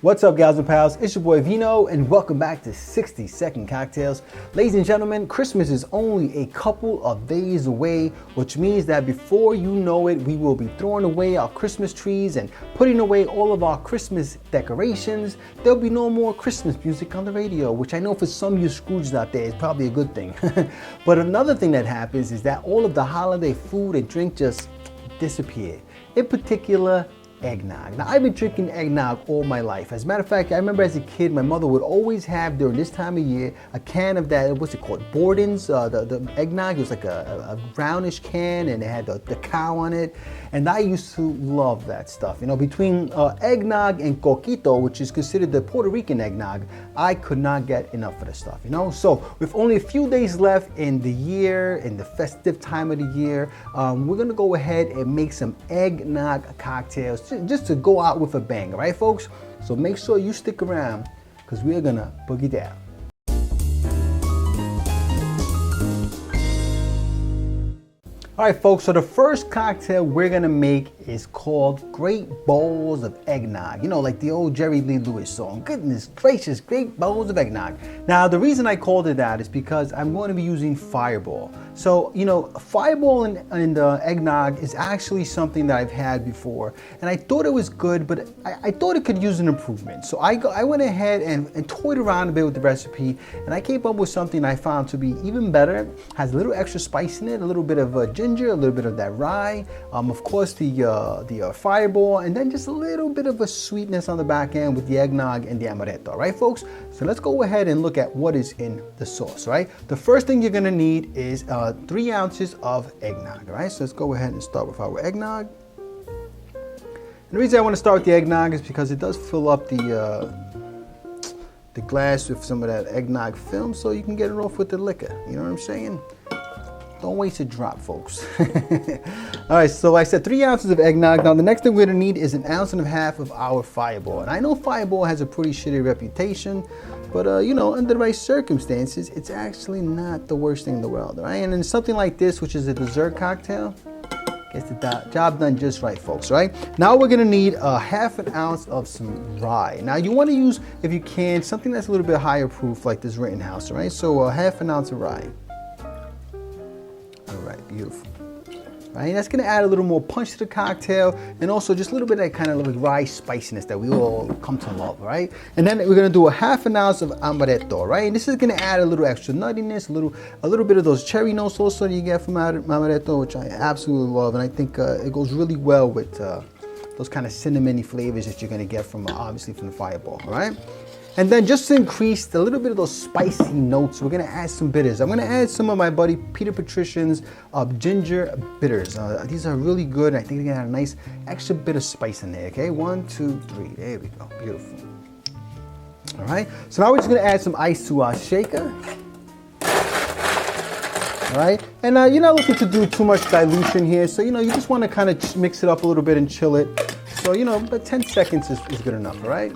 What's up, gals and pals? It's your boy Vino, and welcome back to 60-Second Cocktails. Ladies and gentlemen, Christmas is only a couple of days away, which means that before you know it, we will be throwing away our Christmas trees and putting away all of our Christmas decorations. There'll be no more Christmas music on the radio, which I know for some of you Scrooges out there is probably a good thing. But another thing that happens is that all of the holiday food and drink just disappear. In particular, eggnog. Now, I've been drinking eggnog all my life. As a matter of fact, I remember as a kid, my mother would always have during this time of year a can of that, what's it called? Bourbon's, the eggnog. It was like a brownish can and it had the cow on it. And I used to love that stuff. You know, between eggnog and coquito, which is considered the Puerto Rican eggnog, I could not get enough of the stuff, you know? So with only a few days left in the year, in the festive time of the year, we're gonna go ahead and make some eggnog cocktails just to go out with a bang, all right, folks? So make sure you stick around because we're gonna boogie down. All right, folks, so the first cocktail we're gonna make is called Great Bowls of Eggnog. You know, like the old Jerry Lee Lewis song. Goodness gracious, Great Bowls of Eggnog. Now, the reason I called it that is because I'm going to be using Fireball. So, you know, Fireball and eggnog is actually something that I've had before. And I thought it was good, but I thought it could use an improvement. So I went ahead and toyed around a bit with the recipe, and I came up with something I found to be even better. Has a little extra spice in it, a little bit of ginger, a little bit of that rye, of course the Fireball, and then just a little bit of a sweetness on the back end with the eggnog and the Amaretto, all right, folks? So let's go ahead and look at what is in the sauce, right? The first thing you're gonna need is 3 ounces of eggnog, all right? So let's go ahead and start with our eggnog. And the reason I want to start with the eggnog is because it does fill up the glass with some of that eggnog film, so you can get it off with the liquor, you know what I'm saying? Don't waste a drop, folks. All right, so I said 3 ounces of eggnog. Now, the next thing we're gonna need is 1.5 ounces of our Fireball. And I know Fireball has a pretty shitty reputation, but you know, under the right circumstances, it's actually not the worst thing in the world, all right? And in something like this, which is a dessert cocktail, gets the job done just right, folks, right? Now we're gonna need 1/2 ounce of some rye. Now you wanna use, if you can, something that's a little bit higher proof, like this Rittenhouse, all right? So 1/2 ounce of rye. All right, beautiful. Right, that's gonna add a little more punch to the cocktail, and also just a little bit of that kind of like rye spiciness that we all come to love, right? And then we're gonna do 1/2 ounce of Amaretto, right? And this is gonna add a little extra nuttiness, a little bit of those cherry notes also that you get from Amaretto, which I absolutely love, and I think it goes really well with those kind of cinnamony flavors that you're gonna get from obviously from the Fireball, all right? And then just to increase a little bit of those spicy notes, we're gonna add some bitters. I'm gonna add some of my buddy Peter Patrician's ginger bitters. These are really good. I think they're gonna have a nice extra bit of spice in there, okay? 1, 2, 3, there we go, beautiful. All right, so now we're just gonna add some ice to our shaker. All right, and you're not looking to do too much dilution here, so you know, you just wanna kind of mix it up a little bit and chill it. So, you know, about 10 seconds is good enough, all right?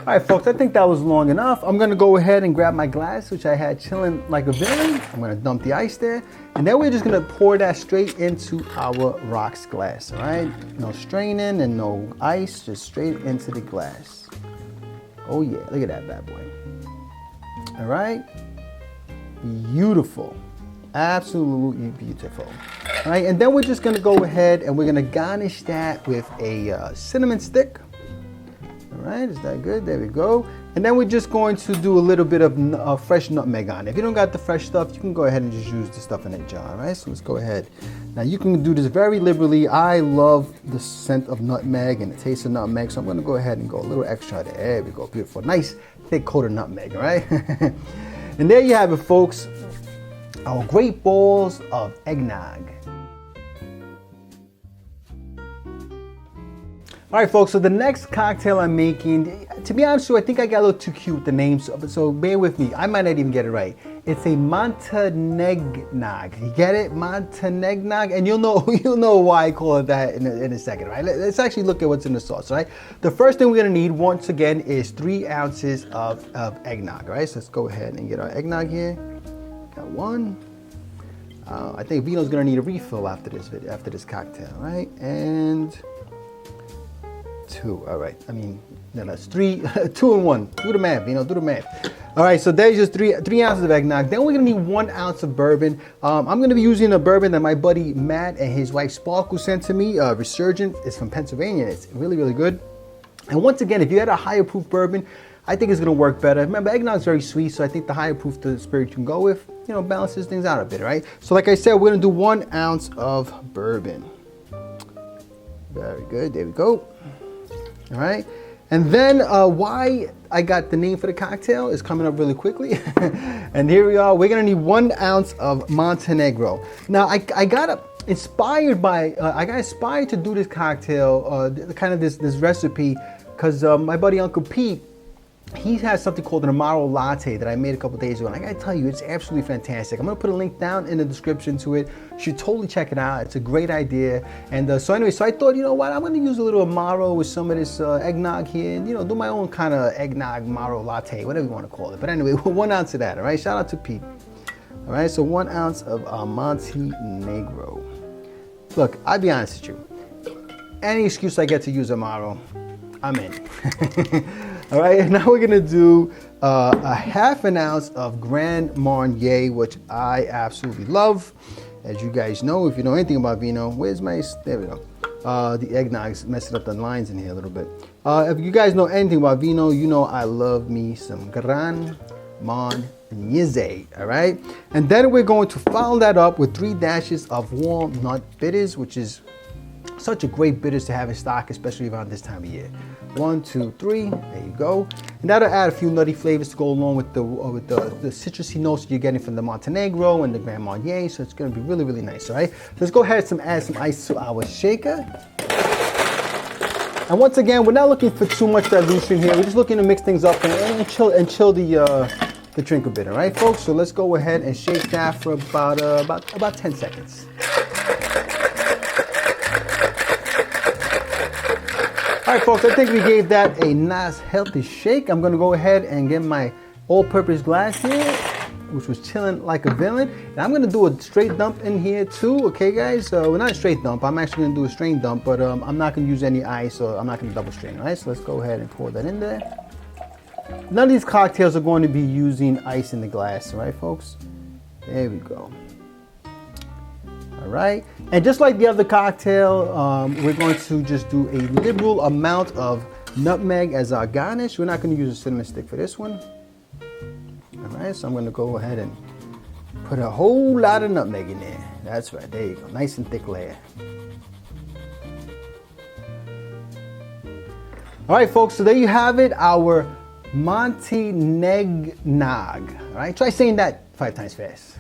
All right, folks, I think that was long enough. I'm gonna go ahead and grab my glass, which I had chilling like a villain. I'm gonna dump the ice there. And then we're just gonna pour that straight into our rocks glass, all right? No straining and no ice, just straight into the glass. Oh yeah, look at that bad boy. All right, beautiful, absolutely beautiful. All right, and then we're just gonna go ahead and we're gonna garnish that with a cinnamon stick. All right, is that good? There we go. And then we're just going to do a little bit of fresh nutmeg on it. If you don't got the fresh stuff, you can go ahead and just use the stuff in that jar, all right? So let's go ahead. Now you can do this very liberally. I love the scent of nutmeg and the taste of nutmeg, so I'm gonna go ahead and go a little extra there. There we go, beautiful. Nice thick coat of nutmeg, all right? And there you have it, folks. Our Great Bowls of Eggnog. All right, folks, so the next cocktail I'm making, to be honest with you, I think I got a little too cute with the name, so bear with me. I might not even get it right. It's a Monteneggnog. You get it? Monteneggnog? And you'll know why I call it that in a second, right? Let's actually look at what's in the sauce, right? The first thing we're gonna need, once again, is 3 ounces of eggnog, right? So let's go ahead and get our eggnog here. Got 1. I think Vino's gonna need a refill after this cocktail, right? And 2. All right. I mean, no, that's 3, 2 and 1. Do the math, Vino. Do the math. All right. So there's just three ounces of eggnog. Then we're gonna need 1 ounce of bourbon. I'm gonna be using a bourbon that my buddy Matt and his wife Sparkle sent to me. Resurgent. It's from Pennsylvania. It's really, really good. And once again, if you had a higher proof bourbon, I think it's gonna work better. Remember, eggnog's very sweet, so I think the higher proof the spirit you can go with, balances things out a bit, right? So like I said, we're gonna do 1 ounce of bourbon. Very good, there we go. All right, and then why I got the name for the cocktail is coming up really quickly. And here we are, we're gonna need 1 ounce of Montenegro. Now, I got inspired to do this cocktail, kind of this recipe, because my buddy Uncle Pete, he has something called an Amaretto latte that I made a couple days ago, and I gotta tell you, it's absolutely fantastic. I'm gonna put a link down in the description to it. You should totally check it out. It's a great idea. And so I thought, you know what, I'm gonna use a little Amaretto with some of this eggnog here, and do my own kind of eggnog Amaretto latte, whatever you want to call it. But anyway, 1 ounce of that. All right, shout out to Pete. All right, so 1 ounce of Montenegro. Look, I'll be honest with you. Any excuse I get to use Amaretto, I'm in. All right, now we're gonna do a 1/2 ounce of Grand Marnier, which I absolutely love. As you guys know, if you know anything about vino, there we go. The eggnog's messing up the lines in here a little bit. If you guys know anything about vino, you know I love me some Grand Marnier, all right? And then we're going to follow that up with 3 dashes of walnut bitters, which is such a great bitters to have in stock, especially around this time of year. 1, 2, 3, there you go. And that'll add a few nutty flavors to go along with the citrusy notes that you're getting from the Montenegro and the Grand Marnier, so it's gonna be really, really nice, all right? Let's go ahead and add some ice to our shaker. And once again, we're not looking for too much dilution here. We're just looking to mix things up and chill the drink a bit, all right, folks? So let's go ahead and shake that for about 10 seconds. All right, folks, I think we gave that a nice, healthy shake. I'm gonna go ahead and get my all-purpose glass here, which was chilling like a villain. And I'm gonna do a straight dump in here too, okay, guys? Well, not a straight dump. I'm actually gonna do a strain dump, but I'm not gonna use any ice, or I'm not gonna double strain, all right? So let's go ahead and pour that in there. None of these cocktails are going to be using ice in the glass, all right, folks? There we go. All right, and just like the other cocktail, we're going to just do a liberal amount of nutmeg as our garnish. We're not going to use a cinnamon stick for this one. All right, so I'm going to go ahead and put a whole lot of nutmeg in there. That's right, there you go, nice and thick layer. All right, folks, so there you have it, our Monteneggnog. All right, try saying that 5 times fast.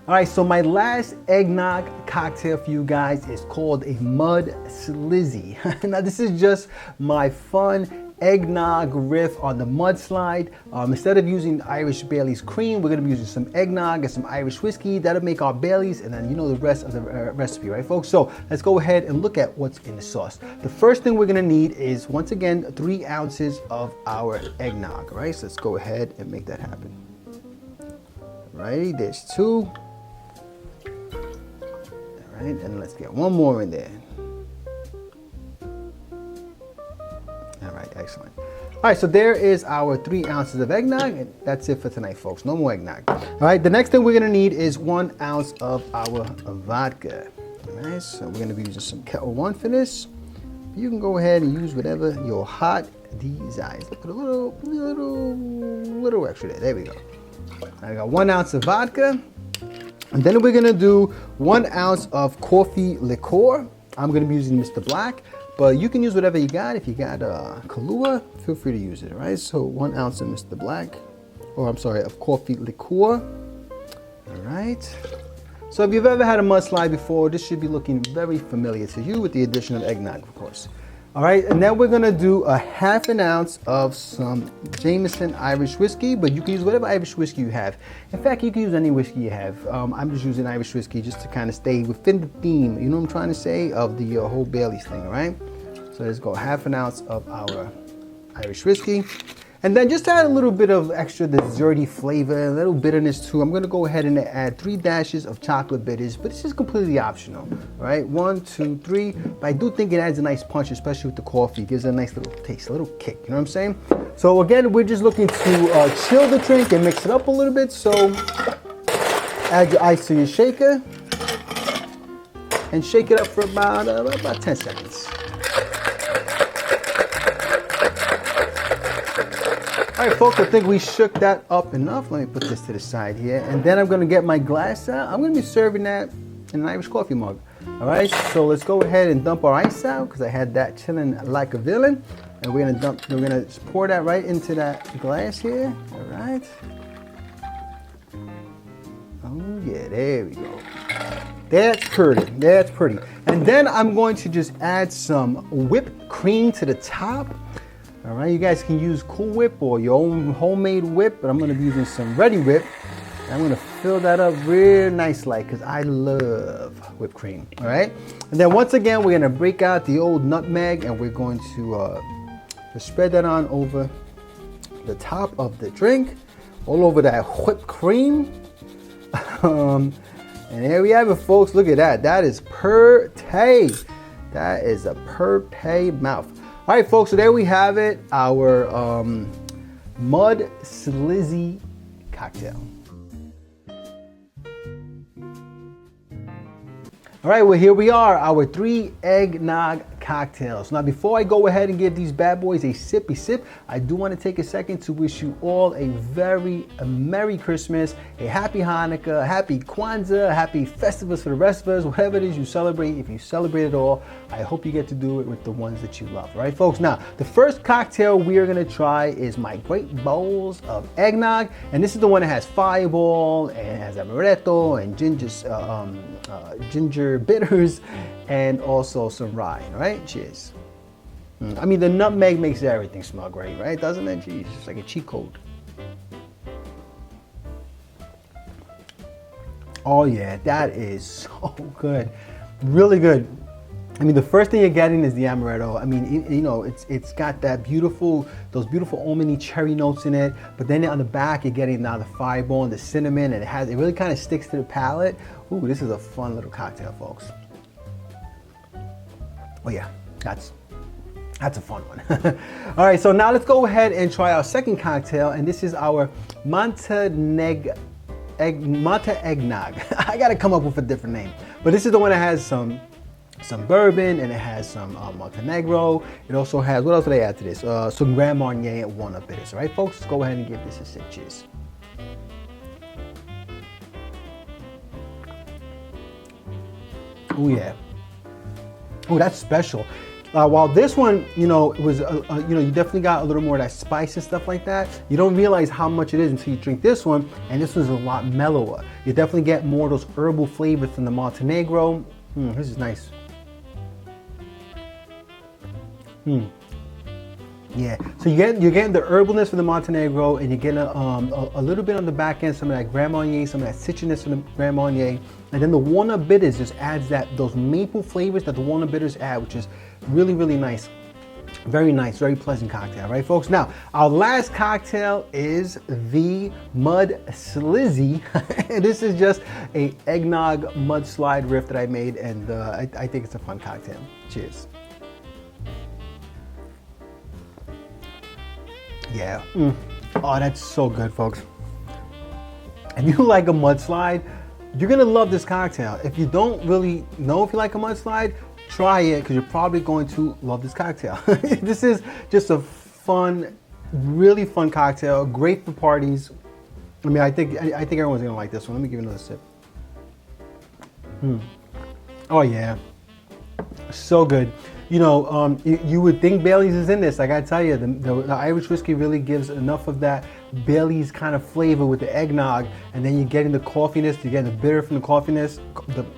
All right, so my last eggnog cocktail for you guys is called a Mudslizzy. Now, this is just my fun eggnog riff on the mudslide. Instead of using Irish Bailey's cream, we're gonna be using some eggnog and some Irish whiskey. That'll make our Baileys, and then you know the rest of the recipe, right, folks? So let's go ahead and look at what's in the sauce. The first thing we're gonna need is, once again, 3 ounces of our eggnog, right? So let's go ahead and make that happen. All right, there's 2. And let's get 1 more in there. All right, excellent. All right, so there is our 3 ounces of eggnog, and that's it for tonight, folks. No more eggnog. All right, the next thing we're gonna need is 1 ounce of our vodka. All right, so we're gonna be using some Kettle One for this. You can go ahead and use whatever your heart desires. Put a little extra there. There we go. I got 1 ounce of vodka. And then we're gonna do 1 ounce of Coffee Liqueur. I'm gonna be using Mr. Black, but you can use whatever you got. If you got Kahlua, feel free to use it, all right? So 1 ounce of Mr. Black, of Coffee Liqueur, all right? So if you've ever had a mudslide before, this should be looking very familiar to you with the addition of eggnog, of course. All right, and then we're gonna do a 1/2 ounce of some Jameson Irish whiskey, but you can use whatever Irish whiskey you have. In fact, you can use any whiskey you have. I'm just using Irish whiskey just to kind of stay within the theme, you know what I'm trying to say, of the whole Bailey's thing, all right? So let's go 1/2 ounce of our Irish whiskey. And then just to add a little bit of extra desserty flavor, a little bitterness too, I'm gonna go ahead and add 3 dashes of chocolate bitters, but this is completely optional. All right, 1, 2, 3. But I do think it adds a nice punch, especially with the coffee. It gives it a nice little taste, a little kick, you know what I'm saying? So again, we're just looking to chill the drink and mix it up a little bit. So add your ice to your shaker and shake it up for about 10 seconds. All right, folks, I think we shook that up enough. Let me put this to the side here. And then I'm gonna get my glass out. I'm gonna be serving that in an Irish coffee mug. All right, so let's go ahead and dump our ice out because I had that chilling like a villain. And we're gonna pour that right into that glass here. All right. Oh yeah, there we go. That's pretty, that's pretty. And then I'm going to just add some whipped cream to the top. All right, you guys can use Cool Whip or your own homemade whip, but I'm gonna be using some Ready Whip. I'm gonna fill that up real nice like, cause I love whipped cream, all right? And then once again, we're gonna break out the old nutmeg and we're going to just spread that on over the top of the drink, all over that whipped cream. And there we have it, folks. Look at that, that is purty. That is a purty mouth. All right, folks, so there we have it, our MUDDSLIZZY cocktail. All right, well, here we are, our 3 eggnog cocktails. Now, before I go ahead and give these bad boys a sippy sip, I do want to take a second to wish you all a very Merry Christmas, a Happy Hanukkah, a Happy Kwanzaa, Happy Festivus for the rest of us, whatever it is you celebrate. If you celebrate it all, I hope you get to do it with the ones that you love. All right, folks? Now, the first cocktail we are going to try is my Great Bowls of Eggnog, and this is the one that has Fireball and has Amaretto and ginger bitters and also some rye. All right, cheers. I mean, the nutmeg makes everything smell great, right? Doesn't it? Jeez, it's like a cheat code. Oh yeah, that is so good, really good. I mean, the first thing you're getting is the amaretto. I mean, you know, it's got that those beautiful almondy cherry notes in it. But then on the back, you're getting now the fireball and the cinnamon, and it really kind of sticks to the palate. Ooh, this is a fun little cocktail, folks. Oh yeah, that's a fun one. All right, so now let's go ahead and try our second cocktail, and this is our Monteneggnog. I gotta come up with a different name, but this is the one that has some bourbon and it has some Montenegro. It also has, what else did I add to this? Some Grand Marnier and walnut bitters. All right, folks, let's go ahead and give this a sip. Cheers. Oh yeah. Oh, that's special. While this one, you know, it was, you know, you definitely got a little more of that spice and stuff like that. You don't realize how much it is until you drink this one, and this one's a lot mellower. You definitely get more of those herbal flavors from the Montenegro. This is nice. Yeah, so you're getting the herbalness from the Montenegro, and you're getting a little bit on the back end, some of that Grand Marnier, some of that citroness from the Grand Marnier, and then the walnut bitters just adds those maple flavors that the walnut bitters add, which is really, really nice. Very nice, very pleasant cocktail, right, folks? Now, our last cocktail is the MUDDSLIZZY. This is just a eggnog mudslide riff that I made, and I think it's a fun cocktail. Cheers. Yeah. Oh, that's so good, folks. If you like a mudslide, you're gonna love this cocktail. If you don't really know if you like a mudslide, try it because you're probably going to love this cocktail. This is just a fun, really fun cocktail. Great for parties. I mean, I think everyone's gonna like this one. Let me give it another sip. Oh yeah, so good. You know, you would think Bailey's is in this. Like I tell you, the Irish whiskey really gives enough of that Bailey's kind of flavor with the eggnog, and then you're getting the coffeeness, you're getting the bitter from the coffeeness,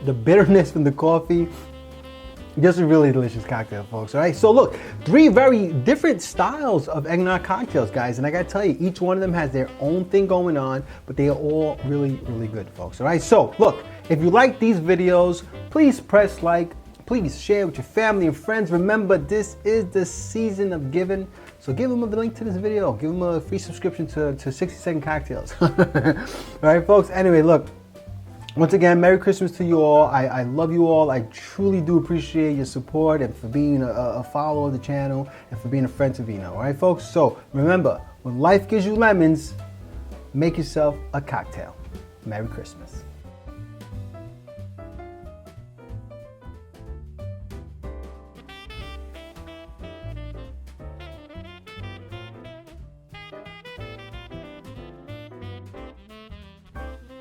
the bitterness from the coffee. Just a really delicious cocktail, folks. All right, so look, 3 very different styles of eggnog cocktails, guys, and I gotta tell you, each one of them has their own thing going on, but they are all really, really good, folks. All right, so look, if you like these videos, please press like. Please share with your family and friends. Remember, this is the season of giving. So give them the link to this video. Give them a free subscription to 60-second cocktails. All right, folks. Anyway, look. Once again, Merry Christmas to you all. I love you all. I truly do appreciate your support and for being a follower of the channel and for being a friend to Vino. All right, folks? So remember, when life gives you lemons, make yourself a cocktail. Merry Christmas.